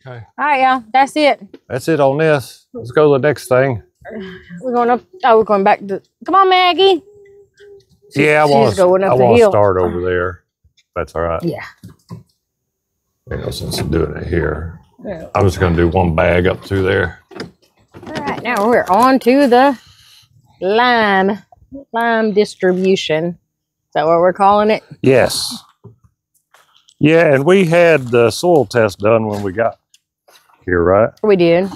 Okay. All right, y'all. That's it. That's it on this. Let's go to the next thing. We're going up. Oh, we're going back to. Come on, Maggie. Yeah, I want to start over there. That's all right. Yeah. Ain't no sense in doing it here. Yeah. I'm just going to do one bag up through there. All right, now we're on to the lime distribution. Is that what we're calling it? Yes. Yeah, and we had the soil test done when we got here, right? We did.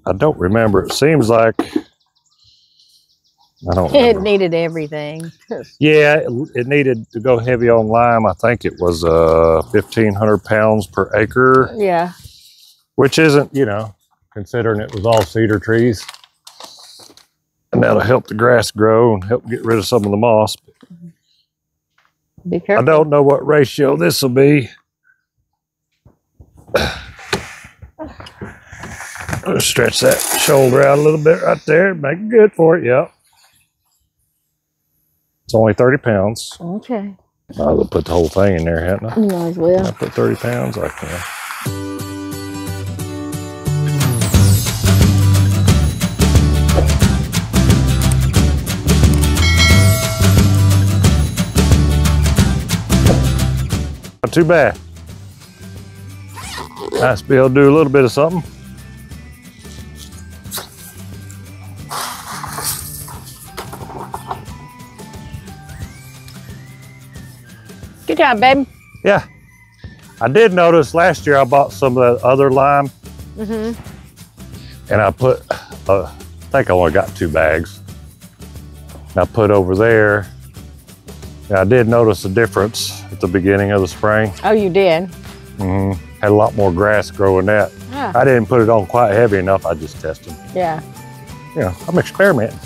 I don't remember. It seems like I don't remember. It needed everything. Yeah, it needed to go heavy on lime. I think it was 1,500 pounds per acre. Yeah. Which isn't, you know, considering it was all cedar trees. And that'll help the grass grow and help get rid of some of the moss. Be careful. I don't know what ratio this will be. Stretch that shoulder out a little bit right there. Make it good for it. Yep. It's only 30 pounds. Okay. I'll put the whole thing in there, hadn't I? You might as well. I put 30 pounds. I can. Not too bad. Nice to be able to do a little bit of something. Good job, babe. Yeah. I did notice last year I bought some of the other lime. And I put, I think I only got 2 bags. And I put over there. And I did notice a difference at the beginning of the spring. Oh, you did? Had a lot more grass growing that. Ah. I didn't put it on quite heavy enough. I just tested. Yeah. You know, I'm experimenting.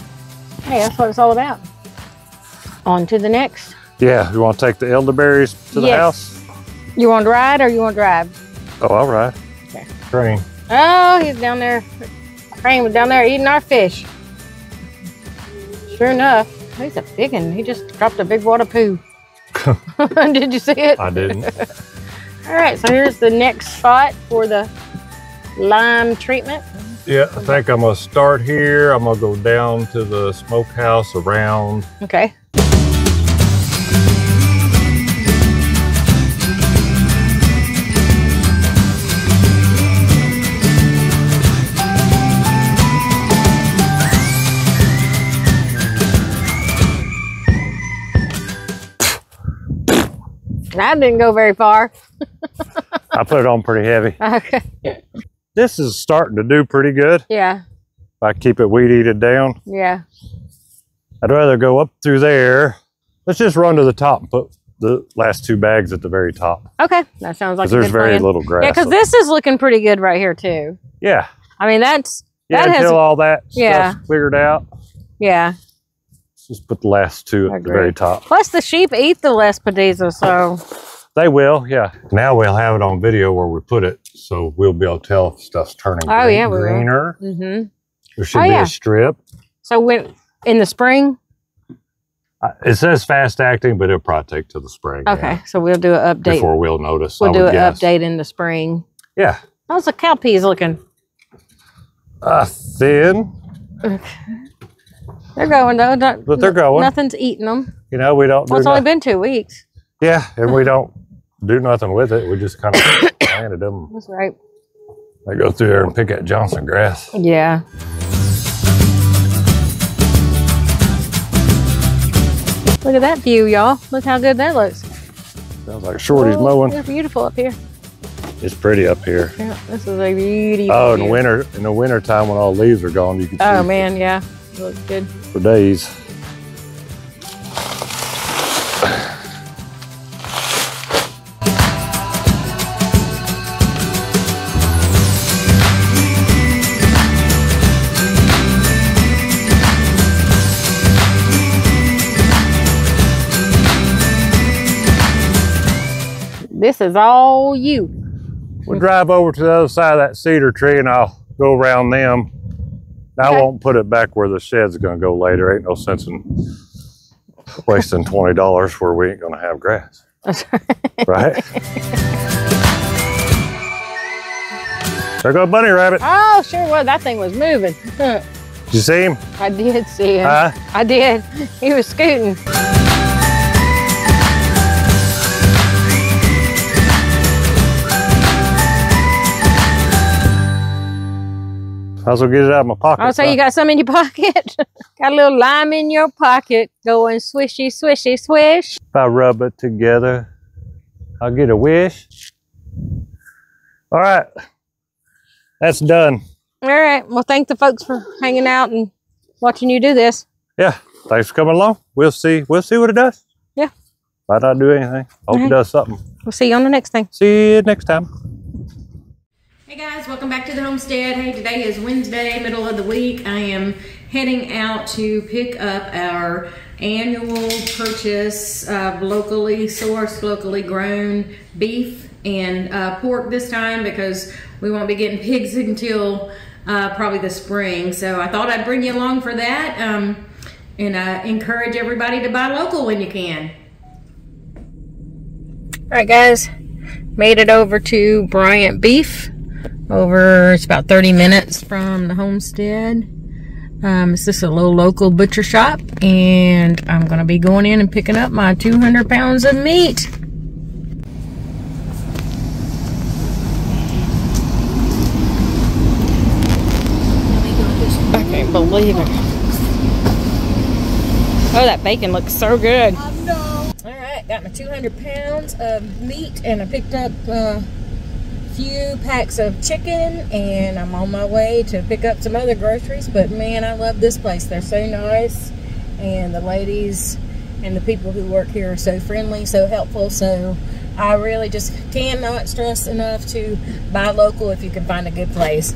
Hey, that's what it's all about. On to the next. Yeah, you want to take the elderberries to the house? You want to ride or you want to drive? Oh, all right. Okay. Crane. Oh, he's down there. Crane was down there eating our fish. Sure enough. He's a big one. He just dropped a big wad of poo. Did you see it? I didn't. All right, so here's the next spot for the lime treatment. Yeah, I think I'm going to start here. I'm going to go down to the smokehouse around. Okay. That didn't go very far. I put it on pretty heavy. Okay. This is starting to do pretty good. Yeah. If I keep it weed eated down. Yeah. I'd rather go up through there. Let's just run to the top and put the last 2 bags at the very top. Okay. That sounds like a there's good very plan. little grass. Yeah, because this is looking pretty good right here too. Yeah. I mean, that's... Yeah, that until has, all that yeah. stuff's cleared out. Yeah. Just put the last 2 at the very top. Plus the sheep eat the Lespedeza, so... They will, yeah. Now we'll have it on video where we put it, so we'll be able to tell if stuff's turning greener. There should be a strip. So when in the spring? It says fast acting, but it'll probably take to the spring. Okay, so we'll do an update. Before we'll notice. We'll do an update in the spring. Yeah. How's the cowpeas looking? Thin. They're going though. But they're going. Nothing's eating them. You know, we don't do Well, it's only been 2 weeks. Yeah, and we don't do nothing with it. We just kind of planted them. That's right. I go through there and pick at Johnson grass. Yeah. Look at that view, y'all. Look how good that looks. Sounds like Shorty's mowing. They're beautiful up here. It's pretty up here. Yeah, this is a beautiful Oh, in view. the winter time when all the leaves are gone, you can see. Oh man, yeah. It looks good. For days. This is all you. We'll drive over to the other side of that cedar tree and I'll go around them. I won't put it back where the shed's gonna go later. Ain't no sense in wasting $20 where we ain't gonna have grass. That's right. There go bunny rabbit. Oh, sure was. That thing was moving. Did you see him? I did see him. Huh? I did. He was scooting. Might as well get it out of my pocket. I'll say you got some in your pocket. Got a little lime in your pocket going swishy, swishy, swish. If I rub it together, I'll get a wish. All right, that's done. All right, well, thank the folks for hanging out and watching you do this. Yeah, thanks for coming along. We'll see what it does. Yeah. Might not do anything. Hope it does something. We'll see you on the next thing. See you next time. Hey guys, welcome back to the homestead. Hey, today is Wednesday, middle of the week. I am heading out to pick up our annual purchase of locally sourced, locally grown beef and pork this time, because we won't be getting pigs until probably the spring. So I thought I'd bring you along for that and encourage everybody to buy local when you can. All right guys, made it over to Bryant Beef. It's about 30 minutes from the homestead. It's just a little local butcher shop, and I'm gonna be going in and picking up my 200 pounds of meat. I can't believe it. Oh, that bacon looks so good. Alright, got my 200 pounds of meat, and I picked up few packs of chicken, and I'm on my way to pick up some other groceries. But man, I love this place. They're so nice, and the ladies and the people who work here are so friendly, so helpful. So I really just cannot stress enough to buy local if you can find a good place.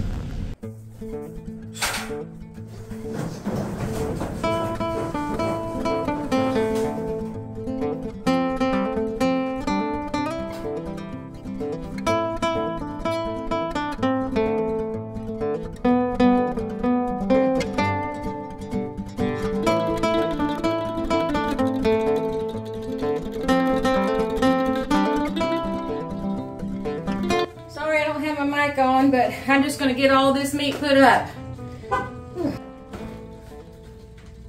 On, but I'm just going to get all this meat put up.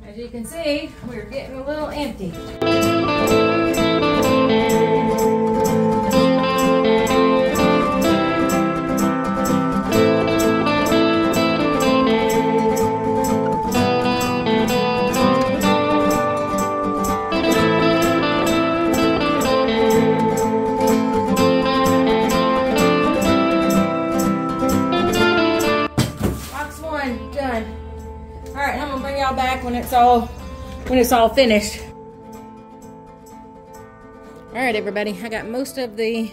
As you can see, we're getting a little empty. When it's all finished. All right, everybody, I got most of the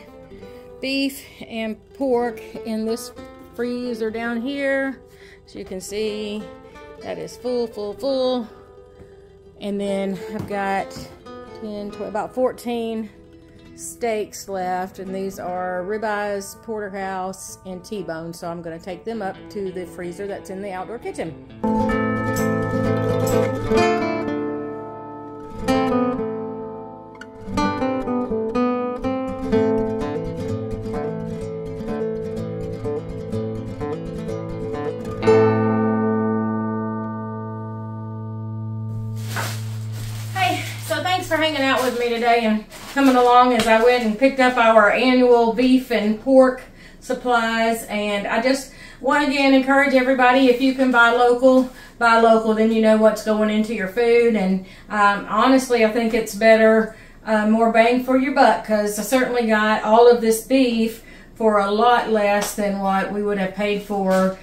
beef and pork in this freezer down here. So you can see that is full. And then I've got 10, 12, about 14 steaks left, and these are ribeyes, porterhouse, and T-bone. So I'm going to take them up to the freezer that's in the outdoor kitchen. For hanging out with me today and coming along as I went and picked up our annual beef and pork supplies. And I just want to again encourage everybody, if you can buy local, then you know what's going into your food. And honestly, I think it's better, more bang for your buck, because I certainly got all of this beef for a lot less than what we would have paid for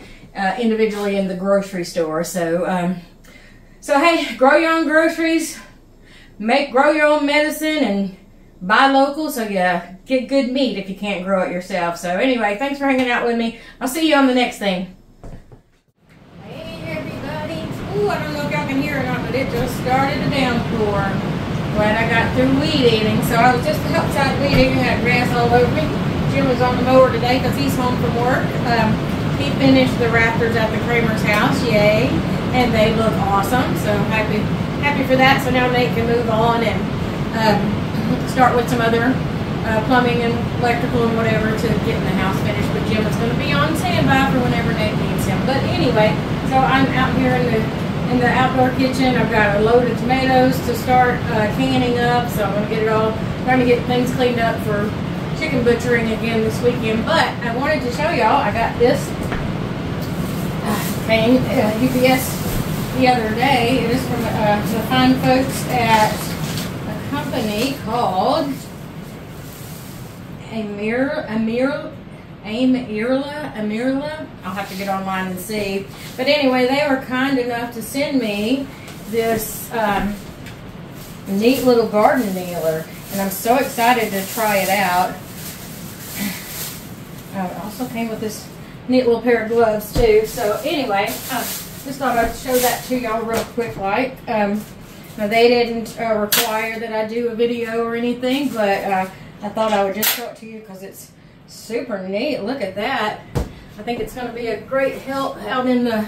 individually in the grocery store. So hey, grow your own groceries, grow your own medicine, and buy local, so yeah, get good meat if you can't grow it yourself. So anyway, thanks for hanging out with me. I'll see you on the next thing. Hey everybody. Ooh, I don't know if y'all can hear or not, but it just started to downpour. Glad I got through weed eating. So I was just outside weed eating, had grass all over me. Jim was on the mower today because he's home from work. He finished the rafters at the Kramer's house, yay, and they look awesome, so happy for that. So now Nate can move on and start with some other plumbing and electrical and whatever to getting the house finished. But Jim is going to be on standby for whenever Nate needs him. But anyway, so I'm out here in the outdoor kitchen. I've got a load of tomatoes to start canning up, so I'm going to get it all, trying to get things cleaned up for chicken butchering again this weekend. But I wanted to show y'all, I got this UPS the other day. It is from the fine folks at a company called Amirla. I'll have to get online and see. But anyway, they were kind enough to send me this neat little garden kneeler, and I'm so excited to try it out. It also came with this neat little pair of gloves too. So anyway, just thought I'd show that to y'all real quick. Now they didn't require that I do a video or anything, but I thought I would just show it to you because it's super neat. Look at that. I think it's going to be a great help out in the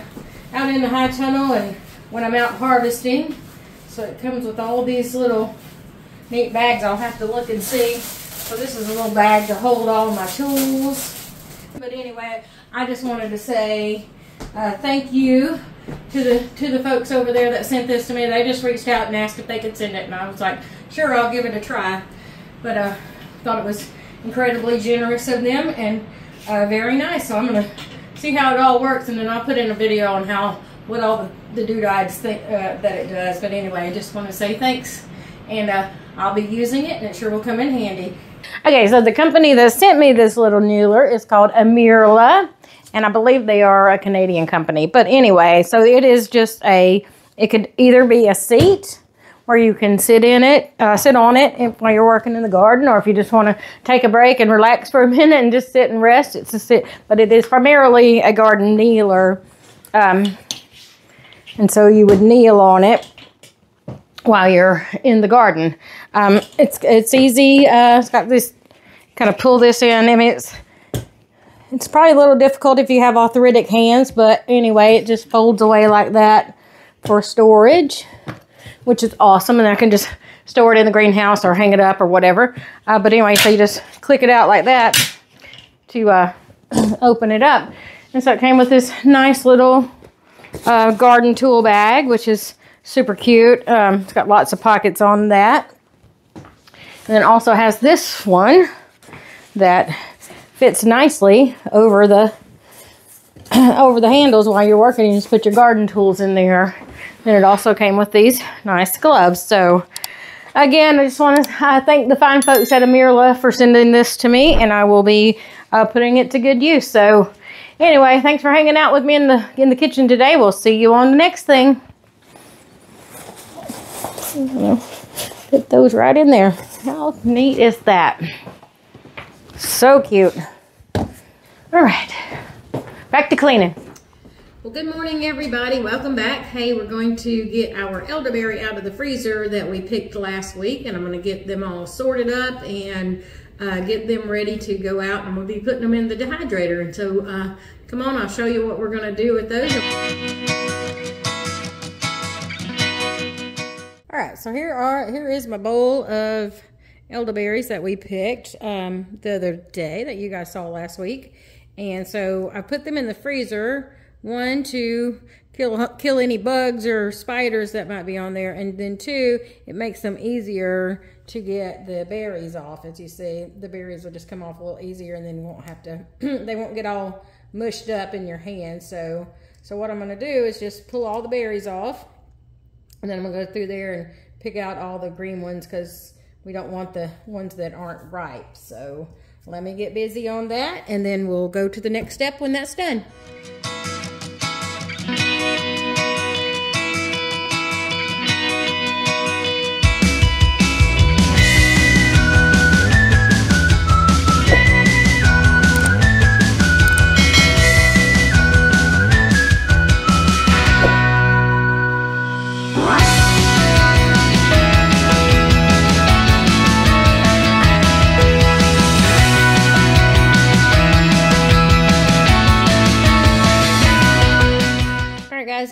high tunnel and when I'm out harvesting. So it comes with all these little neat bags. I'll have to look and see. So this is a little bag to hold all my tools. But anyway, I just wanted to say thank you to the folks over there that sent this to me. They just reached out and asked if they could send it, and I was like, sure, I'll give it a try. But thought it was incredibly generous of them and very nice. So I'm gonna see how it all works, and then I'll put in a video on what all the doodads think that it does. But anyway, I just want to say thanks, and I'll be using it, and it sure will come in handy. Okay, so the company that sent me this little kneeler is called Amirla, and I believe they are a Canadian company. But anyway, so it is just it could either be a seat where you can sit on it while you're working in the garden, or if you just want to take a break and relax for a minute and just sit and rest, it's a sit. But it is primarily a garden kneeler, and so you would kneel on it while you're in the garden. It's easy. It's got this, kind of pull this in. I mean, it's probably a little difficult if you have arthritic hands, but anyway, it just folds away like that for storage, which is awesome. And I can just store it in the greenhouse or hang it up or whatever. But anyway, so you just click it out like that to open it up. And so it came with this nice little garden tool bag, which is super cute. It's got lots of pockets on that. And then it also has this one that fits nicely over the handles while you're working. You just put your garden tools in there. And it also came with these nice gloves. So again, I just want to thank the fine folks at Amirla for sending this to me, and I will be putting it to good use. So anyway, thanks for hanging out with me in the kitchen today. We'll see you on the next thing. Put those right in there. How neat is that? So cute. All right, back to cleaning. Well, good morning, everybody. Welcome back. Hey, we're going to get our elderberry out of the freezer that we picked last week, and I'm going to get them all sorted up and get them ready to go out, and we'll be putting them in the dehydrator. And so come on, I'll show you what we're going to do with those. All right, so here is my bowl of elderberries that we picked the other day that you guys saw last week. And so I put them in the freezer, one, to kill any bugs or spiders that might be on there, and then two, it makes them easier to get the berries off. As you see, the berries will just come off a little easier, and then you won't have to they won't get all mushed up in your hand. So what I'm going to do is just pull all the berries off, and then I'm going to go through there and pick out all the green ones because we don't want the ones that aren't ripe. So let me get busy on that, and then we'll go to the next step when that's done.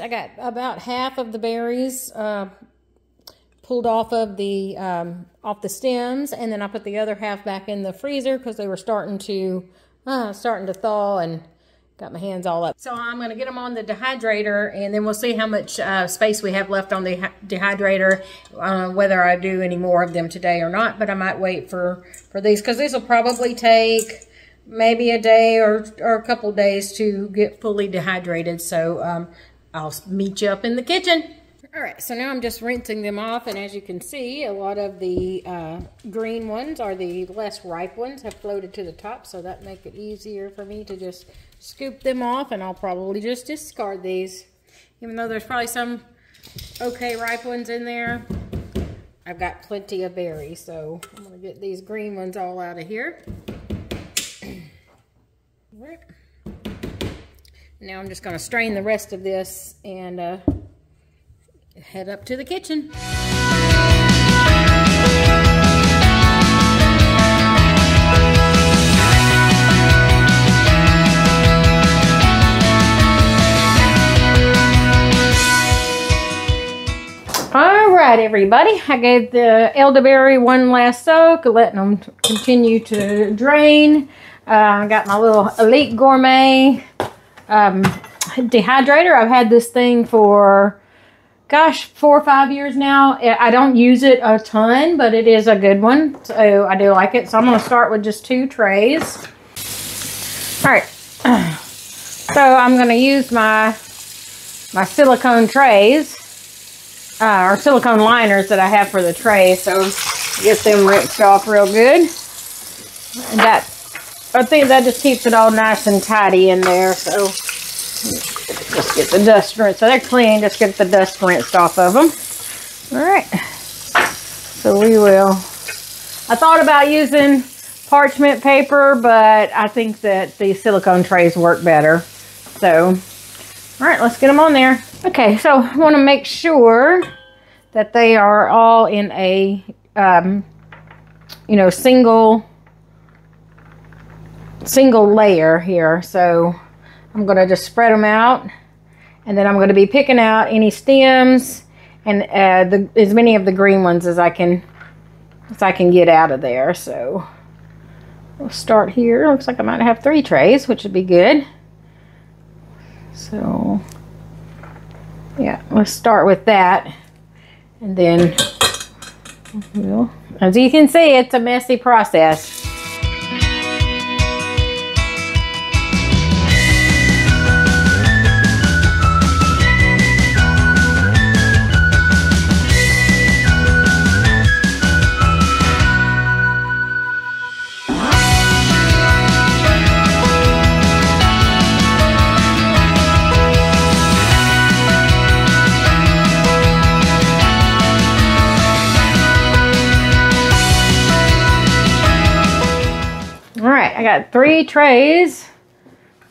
I got about half of the berries pulled off of the stems, and then I put the other half back in the freezer because they were starting to thaw, and got my hands all up. So I'm going to get them on the dehydrator, and then we'll see how much space we have left on the dehydrator, whether I do any more of them today or not. But I might wait for these, because these will probably take maybe a day or a couple days to get fully dehydrated. So I'll meet you up in the kitchen. All right, so now I'm just rinsing them off, and as you can see, a lot of the green ones, or the less ripe ones, have floated to the top, so that makes it easier for me to just scoop them off, and I'll probably just discard these. Even though there's probably some okay ripe ones in there, I've got plenty of berries, so I'm going to get these green ones all out of here. Now I'm just going to strain the rest of this and head up to the kitchen. All right, everybody. I gave the elderberry one last soak, letting them continue to drain. I got my little Elite Gourmet dehydrator. I've had this thing for, gosh, 4 or 5 years now. I don't use it a ton, but it is a good one, so I do like it. So I'm going to start with just 2 trays. All right, so I'm going to use my silicone trays, or silicone liners that I have for the trays. So get them rinsed off real good. And I think that just keeps it all nice and tidy in there. So just get the dust rinsed. So they're clean. Just get the dust rinsed off of them. All right. So we will. I thought about using parchment paper, but I think that the silicone trays work better. So, all right, let's get them on there. Okay, so I want to make sure that they are all in a, single layer here. So I'm going to just spread them out, and then I'm going to be picking out any stems and as many of the green ones as I can get out of there. So we'll start here. Looks like I might have 3 trays, which would be good. So yeah, let's start with that, and then as you can see, it's a messy process. I got 3 trays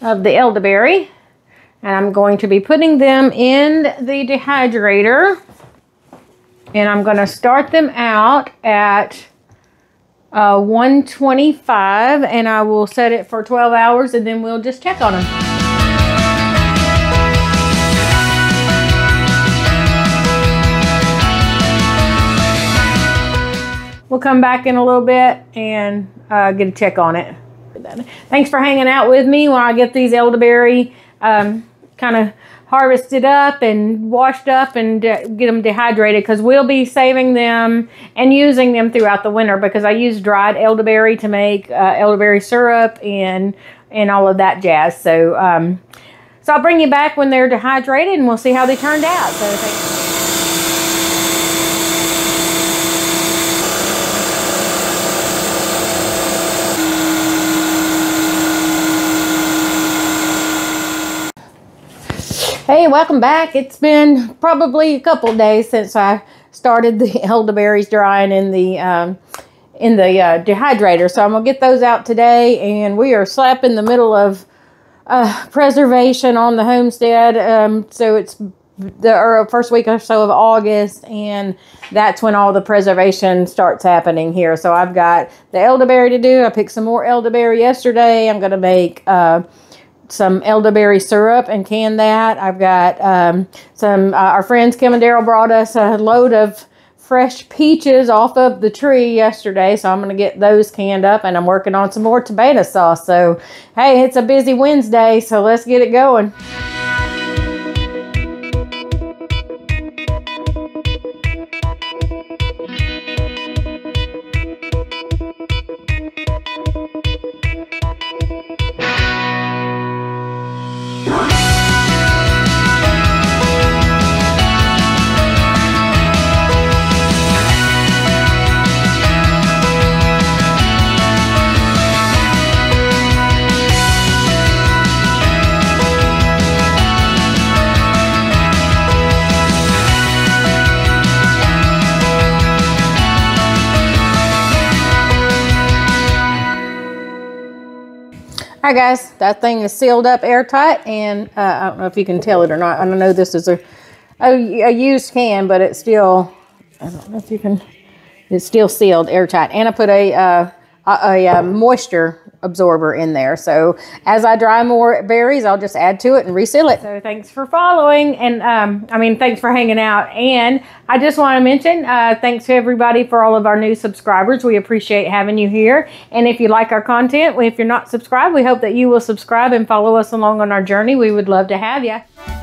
of the elderberry, and I'm going to be putting them in the dehydrator, and I'm going to start them out at 125, and I will set it for 12 hours, and then we'll just check on them. We'll come back in a little bit and get a check on it. Thanks for hanging out with me while I get these elderberry kind of harvested up and washed up and get them dehydrated, because we'll be saving them and using them throughout the winter, because I use dried elderberry to make elderberry syrup and all of that jazz. So I'll bring you back when they're dehydrated, and we'll see how they turned out. So hey, welcome back. It's been probably a couple of days since I started the elderberries drying in the dehydrator. So I'm gonna get those out today, and we are slap in the middle of preservation on the homestead. So it's the first week or so of August, and that's when all the preservation starts happening here. So I've got the elderberry to do. I picked some more elderberry yesterday. I'm gonna make some elderberry syrup and can that. I've got some, our friends Kim and Daryl brought us a load of fresh peaches off of the tree yesterday, so I'm going to get those canned up, and I'm working on some more tomato sauce. So, hey, it's a busy Wednesday, so let's get it going. All right, guys, that thing is sealed up airtight, and I don't know if you can tell it or not. I don't know, this is a used can, but it's still, I don't know if you can, it's still sealed airtight. And I put a moisture absorber in there. So as I dry more berries, I'll just add to it and reseal it. So thanks for following, and thanks for hanging out. And I just want to mention, thanks to everybody for all of our new subscribers. We appreciate having you here. And if you like our content, if you're not subscribed, we hope that you will subscribe and follow us along on our journey. We would love to have you.